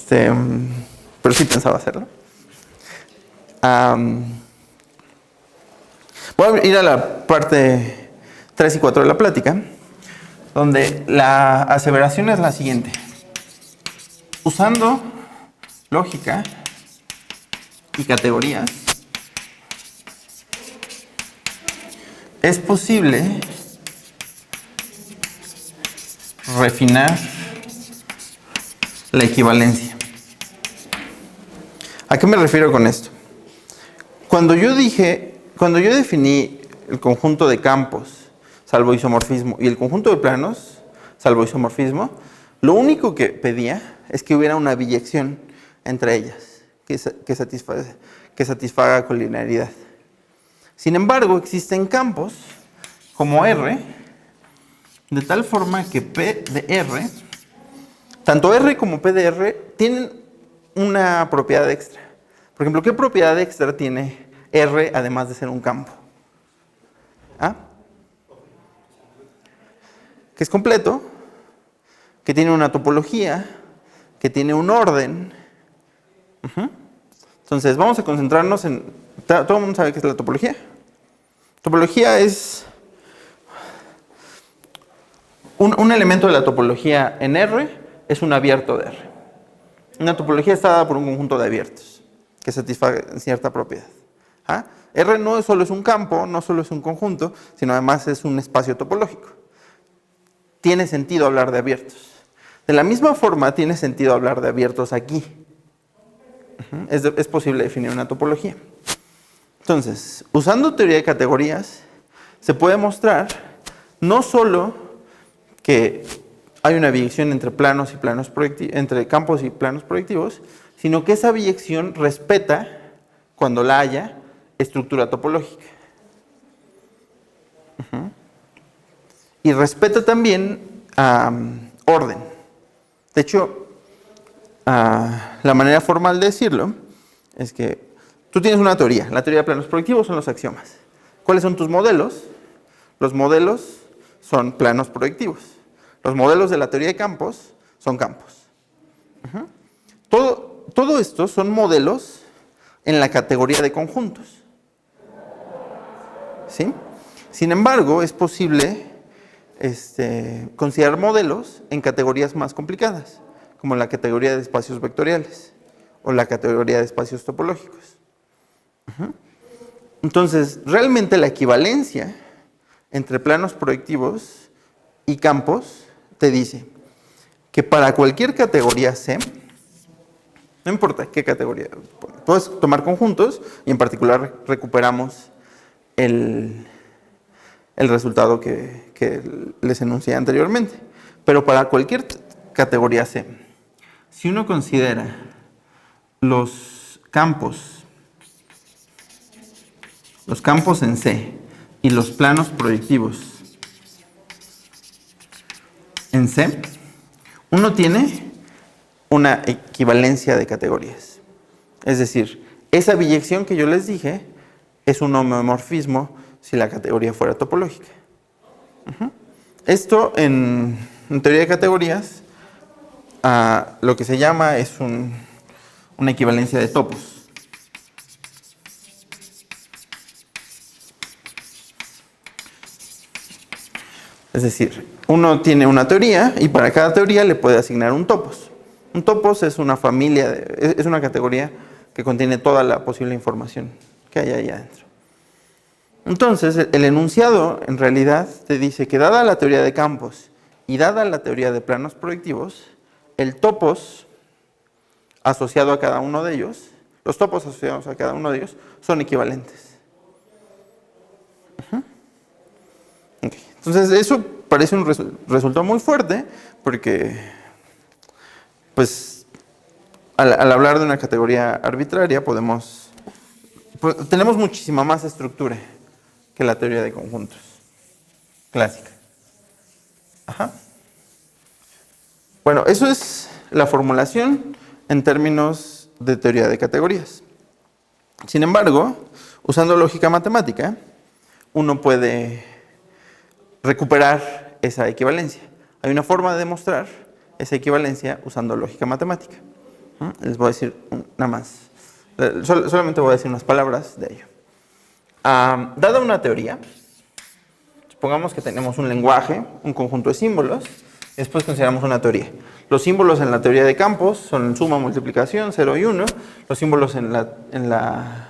Pero sí pensaba hacerlo. Voy a ir a la parte 3 y 4 de la plática, donde la aseveración es la siguiente. Usando lógica y categorías, es posible refinar la equivalencia. ¿A qué me refiero con esto? Cuando yo definí el conjunto de campos, salvo isomorfismo, y el conjunto de planos, salvo isomorfismo, lo único que pedía es que hubiera una biyección entre ellas, que satisfaga colinearidad. Sin embargo, existen campos como R, de tal forma que P de R, tanto R como P de R, tienen una propiedad extra. Por ejemplo, ¿qué propiedad extra tiene R además de ser un campo? Que es completo, que tiene una topología, que tiene un orden. Entonces, vamos a concentrarnos en... ¿Todo el mundo sabe qué es la topología? Topología es un elemento de la topología en R es un abierto de R. Una topología está dada por un conjunto de abiertos que satisfacen cierta propiedad. ¿Ah? R no solo es un campo, no solo es un conjunto, sino además es un espacio topológico. Tiene sentido hablar de abiertos. De la misma forma, tiene sentido hablar de abiertos aquí. Es posible definir una topología. Entonces, usando teoría de categorías, se puede mostrar no solo que hay una biyección entre planos y planos proyectivos, entre campos y planos proyectivos, sino que esa biyección respeta, cuando la haya, estructura topológica. Y respeta también orden. De hecho, la manera formal de decirlo es que tú tienes una teoría. La teoría de planos proyectivos son los axiomas. ¿Cuáles son tus modelos? Los modelos son planos proyectivos. Los modelos de la teoría de campos son campos. Todo esto son modelos en la categoría de conjuntos. ¿Sí? Sin embargo, es posible considerar modelos en categorías más complicadas, como la categoría de espacios vectoriales o la categoría de espacios topológicos. Entonces, realmente la equivalencia entre planos proyectivos y campos te dice que para cualquier categoría C, no importa qué categoría, puedes tomar conjuntos y en particular recuperamos el resultado que les enuncié anteriormente. Pero para cualquier categoría C, si uno considera los campos en C y los planos proyectivos en C, uno tiene una equivalencia de categorías. Es decir, esa biyección que yo les dije es un homeomorfismo si la categoría fuera topológica. Esto en teoría de categorías lo que se llama es una equivalencia de topos. Es decir, uno tiene una teoría y para cada teoría le puede asignar un topos. Un topos es una familia, es una categoría que contiene toda la posible información que hay ahí adentro. Entonces, el enunciado en realidad te dice que dada la teoría de campos y dada la teoría de planos proyectivos, el topos asociado a cada uno de ellos, los topos asociados a cada uno de ellos son equivalentes. Okay. Entonces, eso parece un resultado muy fuerte porque, pues, al hablar de una categoría arbitraria tenemos muchísima más estructura que la teoría de conjuntos clásica. Bueno, eso es la formulación en términos de teoría de categorías. Sin embargo, usando lógica matemática, uno puede recuperar esa equivalencia. Hay una forma de demostrar esa equivalencia usando lógica matemática. Les voy a decir nada más. Solamente voy a decir unas palabras de ello. Dada una teoría, supongamos que tenemos un lenguaje, un conjunto de símbolos, y después consideramos una teoría. Los símbolos en la teoría de campos son suma, multiplicación, 0 y 1. Los símbolos en la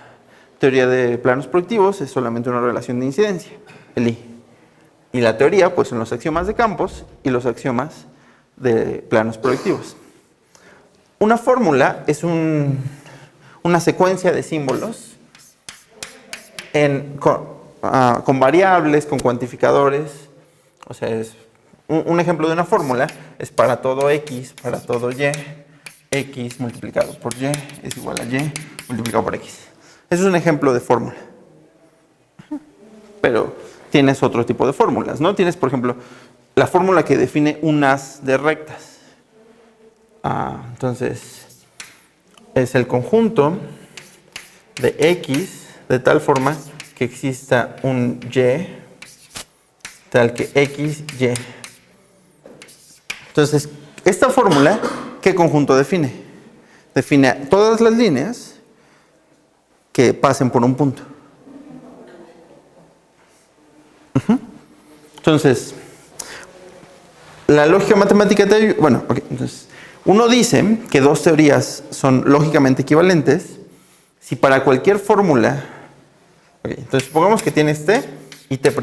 teoría de planos proyectivos es solamente una relación de incidencia, el I. Y la teoría, pues, son los axiomas de campos y los axiomas de planos proyectivos. Una fórmula es una secuencia de símbolos con variables, con cuantificadores. O sea, un ejemplo de una fórmula es para todo x, para todo y, x multiplicado por y es igual a y multiplicado por x. Eso es un ejemplo de fórmula. Pero tienes otro tipo de fórmulas, ¿no? Tienes, por ejemplo, la fórmula que define un haz de rectas. Entonces, es el conjunto de x de tal forma que exista un y tal que x, y. Entonces, esta fórmula, ¿qué conjunto define? Define todas las líneas que pasen por un punto. Entonces, la lógica matemática te ayuda. Bueno, ok, entonces, uno dice que dos teorías son lógicamente equivalentes si para cualquier fórmula. Okay, entonces, supongamos que tienes T y T'.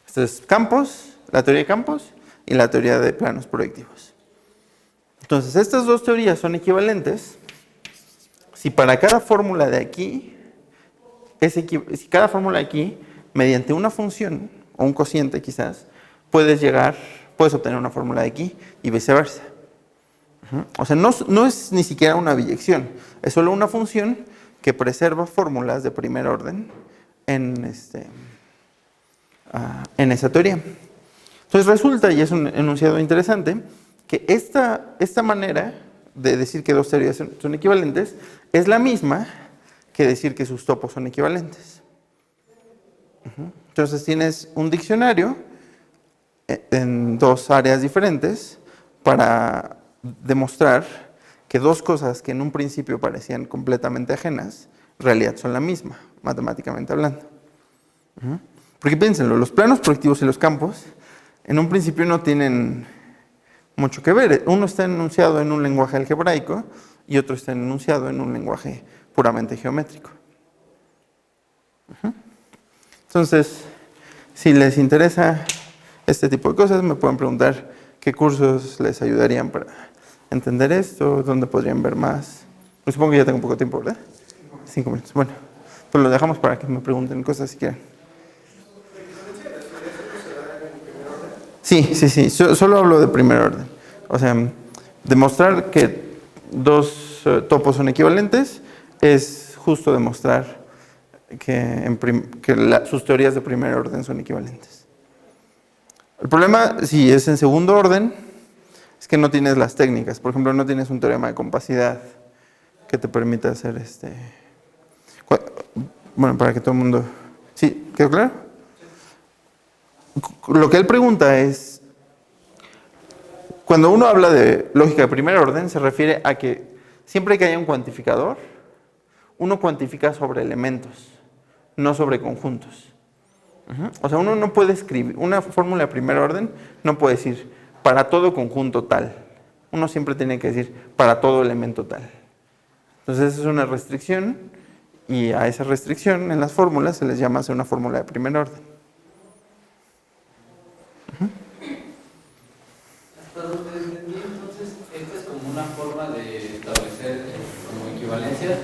Esto es campos, la teoría de campos y la teoría de planos proyectivos. Entonces, estas dos teorías son equivalentes si para cada fórmula de aquí, si cada fórmula de aquí, mediante una función o un cociente quizás, puedes obtener una fórmula de aquí y viceversa. O sea, no es ni siquiera una biyección, es solo una función que preserva fórmulas de primer orden en esa teoría. Entonces resulta, y es un enunciado interesante, que esta manera de decir que dos teorías son equivalentes es la misma que decir que sus topos son equivalentes. Entonces tienes un diccionario en dos áreas diferentes para demostrar que dos cosas que en un principio parecían completamente ajenas, en realidad son la misma, matemáticamente hablando. Porque piénsenlo, los planos proyectivos y los campos en un principio no tienen mucho que ver. Uno está enunciado en un lenguaje algebraico y otro está enunciado en un lenguaje puramente geométrico. Entonces, si les interesa este tipo de cosas, me pueden preguntar qué cursos les ayudarían para entender esto, dónde podrían ver más. Pues supongo que ya tengo poco tiempo, ¿verdad? 5 minutos. Bueno, pues lo dejamos para que me pregunten cosas si quieren. Sí. Solo hablo de primer orden. O sea, demostrar que dos topos son equivalentes es justo demostrar que sus teorías de primer orden son equivalentes. El problema, si es en segundo orden, es que no tienes las técnicas. Por ejemplo, no tienes un teorema de compacidad que te permita hacer Bueno, para que todo el mundo... ¿Sí? ¿Quedó claro? Lo que él pregunta es, cuando uno habla de lógica de primer orden, se refiere a que siempre que haya un cuantificador, uno cuantifica sobre elementos, no sobre conjuntos. O sea, uno no puede escribir una fórmula de primer orden, no puede decir para todo conjunto tal. Uno siempre tiene que decir para todo elemento tal. Entonces, esa es una restricción, y a esa restricción en las fórmulas se les llama hacer una fórmula de primer orden. Hasta donde entendí, entonces, esta es como una forma de establecer como equivalencia,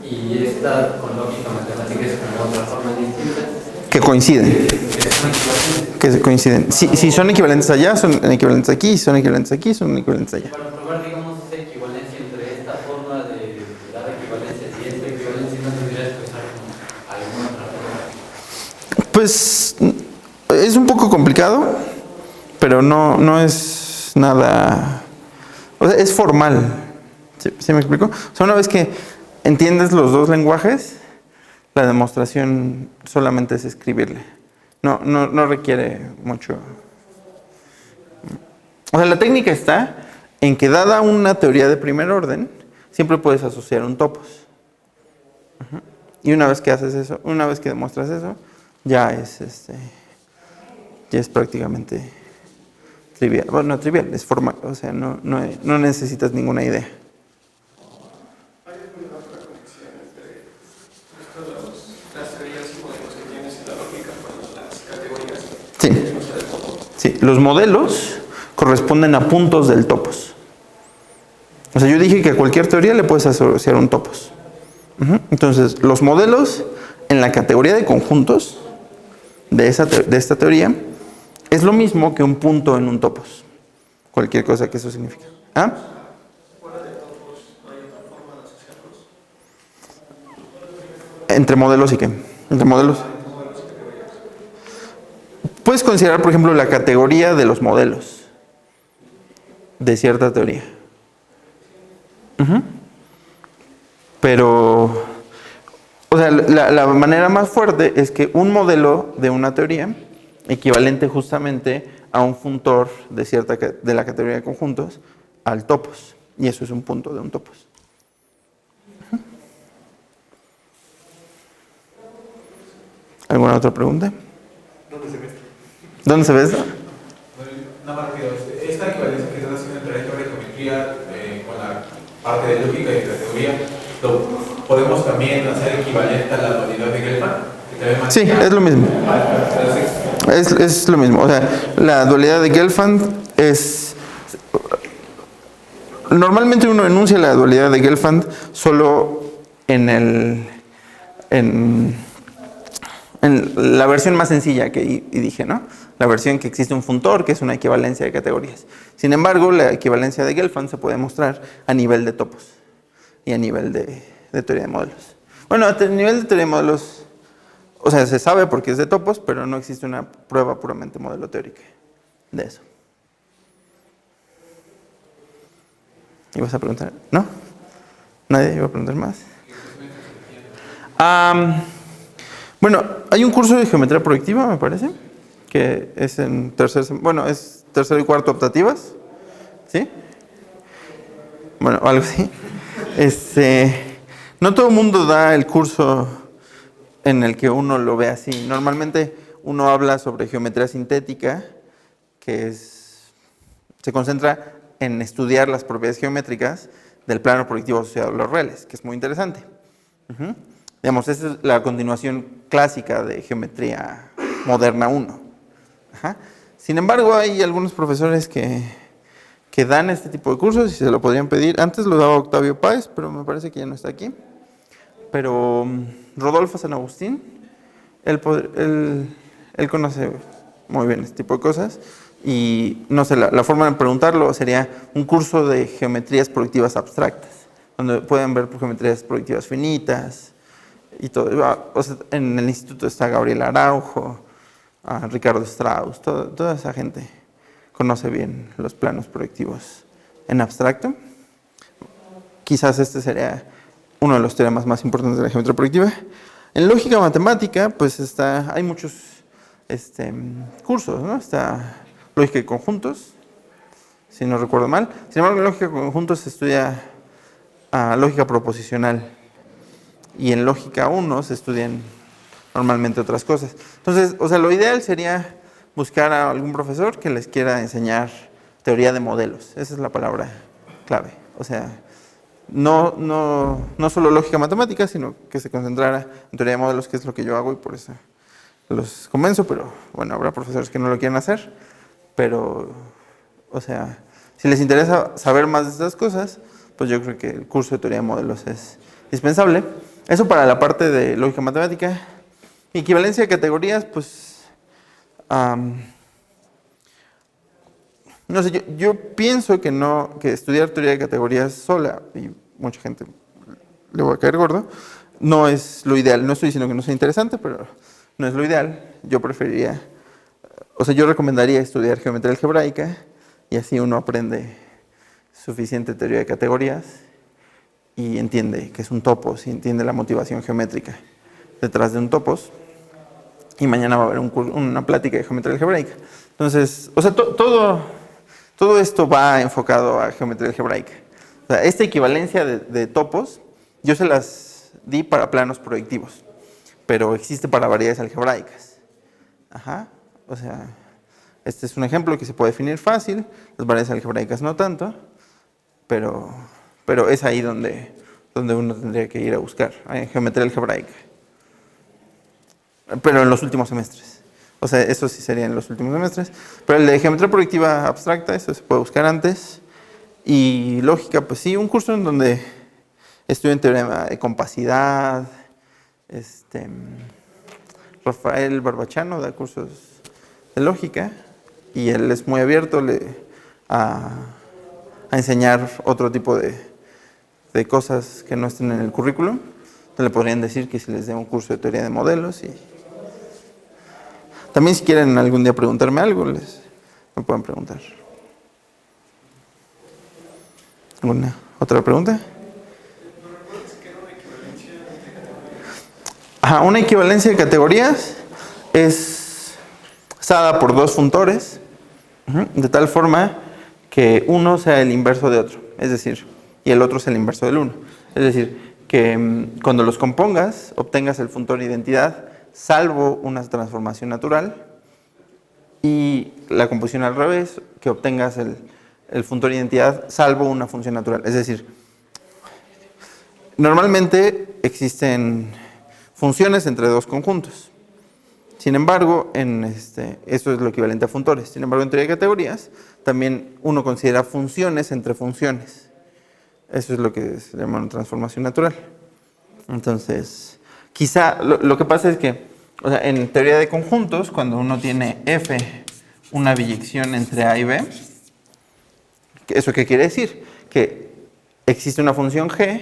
y esta con lógica matemática es como otra forma distinta. Que coinciden. Que son equivalentes. Que coinciden. Si son equivalentes allá, son equivalentes aquí, si son equivalentes aquí, son equivalentes allá. Para probar, digamos, esa equivalencia entre esta forma de dar equivalencias y esta equivalencia, ¿no tendrías que usar como alguna otra forma? Pues es un poco complicado, pero no es nada... O sea, es formal. ¿Sí me explico? O sea, una vez que entiendes los dos lenguajes, la demostración solamente es escribirle. No requiere mucho. O sea, la técnica está en que, dada una teoría de primer orden, siempre puedes asociar un topos. Y una vez que haces eso, una vez que demuestras eso, ya es prácticamente trivial. Bueno, no trivial, es formal. O sea, no necesitas ninguna idea. ¿Hay alguna otra conexión entre las teorías y modelos que tienes en la lógica con las categorías? Sí, los modelos corresponden a puntos del topos. O sea, yo dije que a cualquier teoría le puedes asociar un topos. Entonces, los modelos en la categoría de conjuntos de esta teoría es lo mismo que un punto en un topos. Cualquier cosa que eso signifique. ¿Ah? ¿Fuera de topos no hay otra forma de asociarlos? ¿Entre modelos y qué? Entre modelos. Puedes considerar, por ejemplo, la categoría de los modelos de cierta teoría. Pero, o sea, la manera más fuerte es que un modelo de una teoría, equivalente justamente a un funtor de la categoría de conjuntos, al topos. Y eso es un punto de un topos. ¿Alguna otra pregunta? ¿Dónde se ve esto? ¿Dónde se ve esto? Nada más rápido. esta equivalencia que estás haciendo entre álgebra y geometría con la parte de lógica y categoría, ¿lo podemos también hacer equivalente a la dualidad de Gelfand? Sí, es lo mismo. Es lo mismo. O sea, la dualidad de Gelfand es... Normalmente uno enuncia la dualidad de Gelfand solo en la versión más sencilla que dije, ¿no? La versión que existe un funtor, que es una equivalencia de categorías. Sin embargo, la equivalencia de Gelfand se puede mostrar a nivel de topos y a nivel de teoría de modelos. Bueno, a nivel de teoría de modelos, o sea, se sabe porque es de topos, pero no existe una prueba puramente modelo teórica de eso. ¿Ibas a preguntar? ¿No? ¿Nadie iba a preguntar más? Bueno, hay un curso de geometría proyectiva, me parece, que es en es tercero y cuarto optativas, ¿sí? Bueno, algo así. No todo el mundo da el curso en el que uno lo ve así. Normalmente uno habla sobre geometría sintética, que se concentra en estudiar las propiedades geométricas del plano proyectivo asociado a los reales, que es muy interesante. Digamos, esa es la continuación clásica de geometría moderna 1. Sin embargo, hay algunos profesores que dan este tipo de cursos y se lo podrían pedir. Antes lo daba Octavio Páez, pero me parece que ya no está aquí. Pero Rodolfo San Agustín, él conoce muy bien este tipo de cosas. Y no sé, la forma de preguntarlo sería un curso de geometrías proyectivas abstractas, donde pueden ver geometrías proyectivas finitas y todo. O sea, en el instituto está Gabriel Araujo, Ricardo Strauss, toda esa gente conoce bien los planos proyectivos en abstracto. Quizás este sería uno de los teoremas más importantes de la geometría proyectiva. En lógica matemática, pues hay muchos cursos, ¿no? Está lógica de conjuntos, si no recuerdo mal. Sin embargo, en lógica de conjuntos se estudia lógica proposicional y en lógica 1 se estudian normalmente otras cosas. Entonces, o sea, lo ideal sería buscar a algún profesor que les quiera enseñar teoría de modelos. Esa es la palabra clave. O sea, no solo lógica matemática, sino que se concentrara en teoría de modelos, que es lo que yo hago y por eso los convenzo, pero bueno, habrá profesores que no lo quieran hacer. Pero, o sea, si les interesa saber más de estas cosas, pues yo creo que el curso de teoría de modelos es indispensable. Eso para la parte de lógica matemática. Equivalencia de categorías, pues, no sé, yo pienso que estudiar teoría de categorías sola, y mucha gente le va a caer gordo, no es lo ideal. No estoy diciendo que no sea interesante, pero no es lo ideal. Yo preferiría... O sea, yo recomendaría estudiar geometría algebraica y así uno aprende suficiente teoría de categorías y entiende que es un topos y entiende la motivación geométrica detrás de un topos. Y mañana va a haber una plática de geometría algebraica. Entonces, o sea, todo esto va enfocado a geometría algebraica. O sea, esta equivalencia de topos, yo se las di para planos proyectivos, pero existe para variedades algebraicas. O sea, este es un ejemplo que se puede definir fácil, las variedades algebraicas no tanto, pero es ahí donde uno tendría que ir a buscar, en geometría algebraica. Pero en los últimos semestres. O sea, eso sí sería en los últimos semestres. Pero el de geometría proyectiva abstracta, eso se puede buscar antes. Y lógica, pues sí, un curso en donde estudien teorema de compacidad. Rafael Barbachano da cursos de lógica y él es muy abierto a enseñar otro tipo de cosas que no estén en el currículum. Entonces le podrían decir que si les dé un curso de teoría de modelos. Y también si quieren algún día preguntarme algo, me pueden preguntar. ¿Alguna otra pregunta? Una equivalencia de categorías está dada por dos funtores, de tal forma que uno sea el inverso de otro, es decir, y el otro sea el inverso del uno. Es decir, que cuando los compongas, obtengas el funtor identidad, salvo una transformación natural, y la composición al revés, que obtengas el funtor identidad salvo una función natural. Es decir, normalmente existen funciones entre dos conjuntos. Sin embargo, esto es lo equivalente a funtores. Sin embargo, en teoría de categorías, también uno considera funciones entre funciones. Eso es lo que se llama una transformación natural. Entonces, quizá lo que pasa es que, o sea, en teoría de conjuntos, cuando uno tiene F, una biyección entre A y B, ¿eso qué quiere decir? Que existe una función G,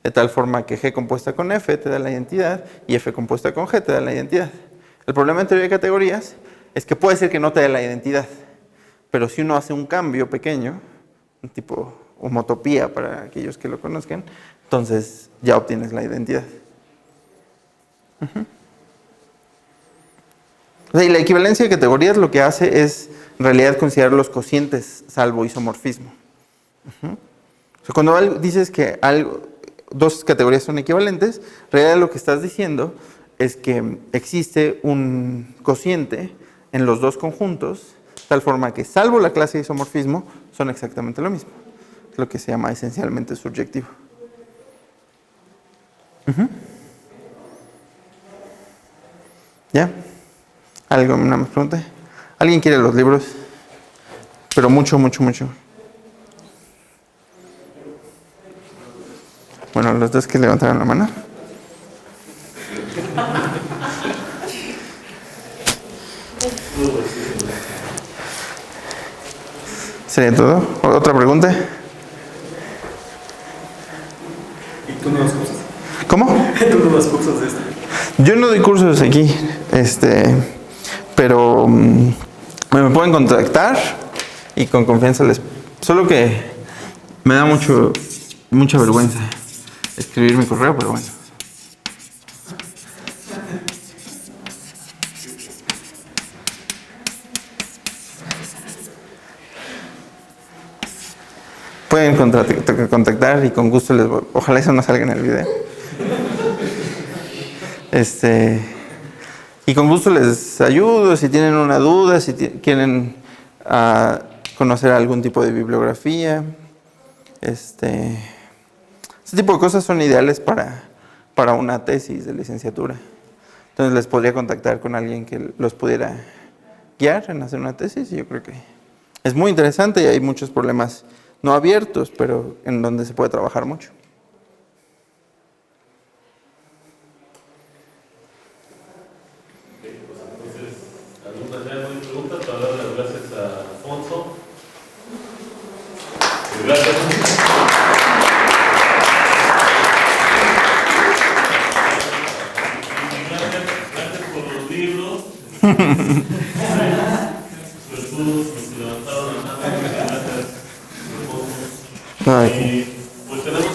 de tal forma que G compuesta con F te da la identidad, y F compuesta con G te da la identidad. El problema en teoría de categorías es que puede ser que no te dé la identidad, pero si uno hace un cambio pequeño, un tipo homotopía para aquellos que lo conozcan, entonces ya obtienes la identidad. O sea, y la equivalencia de categorías lo que hace es en realidad considerar los cocientes salvo isomorfismo. O sea, cuando dices que dos categorías son equivalentes, en realidad lo que estás diciendo es que existe un cociente en los dos conjuntos, de tal forma que salvo la clase de isomorfismo, son exactamente lo mismo. Es lo que se llama esencialmente surjectivo. ¿Ya? ¿Alguna más pregunta? ¿Alguien quiere los libros? Pero mucho, mucho, mucho. Bueno, los dos que levantaron la mano. ¿Sería todo? ¿Otra pregunta? ¿Y tú no das cursos? ¿Cómo? ¿Tú no das cursos de esto? Yo no doy cursos aquí, pero me pueden contactar y con confianza Solo que me da mucha vergüenza escribir mi correo, pero bueno. Pueden contactar y con gusto ojalá eso no salga en el video. Y con gusto les ayudo si tienen una duda, si quieren conocer algún tipo de bibliografía. Este tipo de cosas son ideales para una tesis de licenciatura. Entonces les podría contactar con alguien que los pudiera guiar en hacer una tesis, y yo creo que es muy interesante y hay muchos problemas no abiertos, pero en donde se puede trabajar mucho. Preguntas para dar las gracias a Alfonso. Gracias. Gracias por los libros. Sobre todo los que levantaron la mano. Gracias. Ay. Y pues tenemos